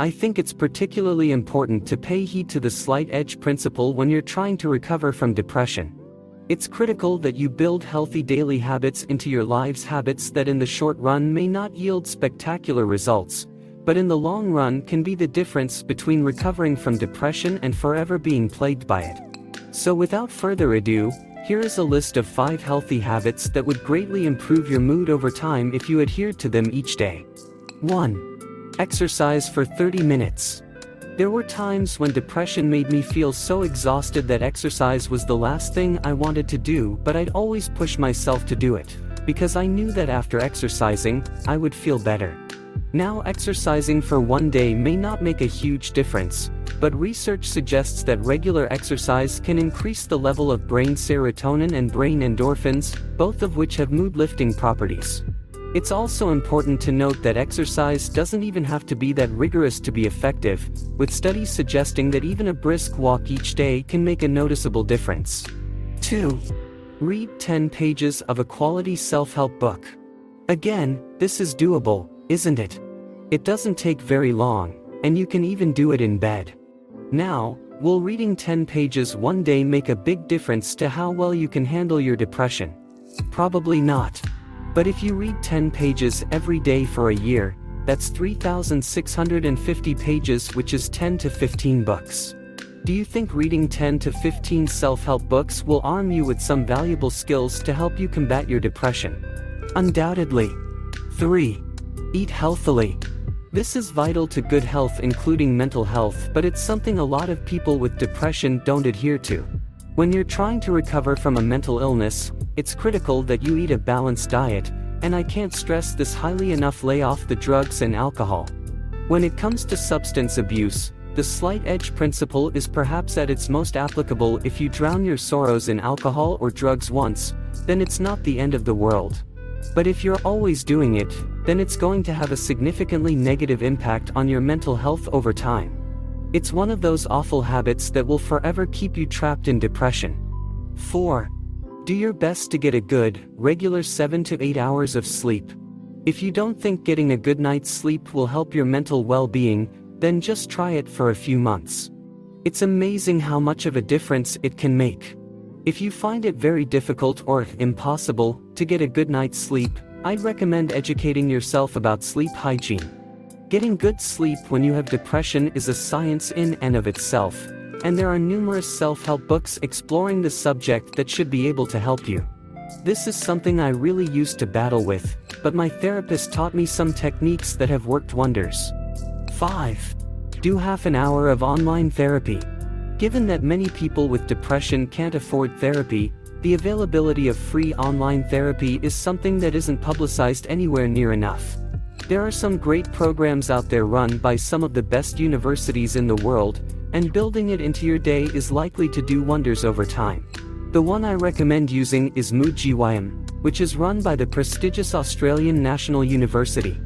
I think it's particularly important to pay heed to the slight edge principle when you're trying to recover from depression. It's critical that you build healthy daily habits into your lives, habits that in the short run may not yield spectacular results, but in the long run can be the difference between recovering from depression and forever being plagued by it. So without further ado, here is a list of 5 healthy habits that would greatly improve your mood over time if you adhered to them each day. 1. Exercise for 30 minutes. There were times when depression made me feel so exhausted that exercise was the last thing I wanted to do, but I'd always push myself to do it, because I knew that after exercising, I would feel better. Now exercising for one day may not make a huge difference, but research suggests that regular exercise can increase the level of brain serotonin and brain endorphins, both of which have mood-lifting properties. It's also important to note that exercise doesn't even have to be that rigorous to be effective, with studies suggesting that even a brisk walk each day can make a noticeable difference. 2. Read 10 pages of a quality self-help book. Again, this is doable, isn't it? It doesn't take very long, and you can even do it in bed. Now, will reading 10 pages one day make a big difference to how well you can handle your depression? Probably not. But if you read 10 pages every day for a year, that's 3,650 pages, which is 10 to 15 books. Do you think reading 10 to 15 self-help books will arm you with some valuable skills to help you combat your depression? Undoubtedly. 3. Eat healthily. This is vital to good health, including mental health, but it's something a lot of people with depression don't adhere to. When you're trying to recover from a mental illness, it's critical that you eat a balanced diet, and I can't stress this highly enough. Lay off the drugs and alcohol. When it comes to substance abuse, the slight edge principle is perhaps at its most applicable. If you drown your sorrows in alcohol or drugs once, then it's not the end of the world. But if you're always doing it, then it's going to have a significantly negative impact on your mental health over time. It's one of those awful habits that will forever keep you trapped in depression. 4. Do your best to get a good, regular 7 to 8 hours of sleep. If you don't think getting a good night's sleep will help your mental well-being, then just try it for a few months. It's amazing how much of a difference it can make. If you find it very difficult or impossible to get a good night's sleep, I'd recommend educating yourself about sleep hygiene. Getting good sleep when you have depression is a science in and of itself, and there are numerous self-help books exploring the subject that should be able to help you. This is something I really used to battle with, but my therapist taught me some techniques that have worked wonders. 5. Do half an hour of online therapy. Given that many people with depression can't afford therapy, the availability of free online therapy is something that isn't publicized anywhere near enough. There are some great programs out there run by some of the best universities in the world, and building it into your day is likely to do wonders over time. The one I recommend using is MoodGym, which is run by the prestigious Australian National University.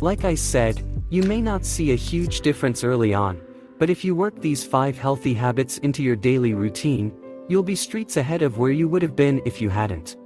Like I said, you may not see a huge difference early on, but if you work these 5 healthy habits into your daily routine, you'll be streets ahead of where you would have been if you hadn't.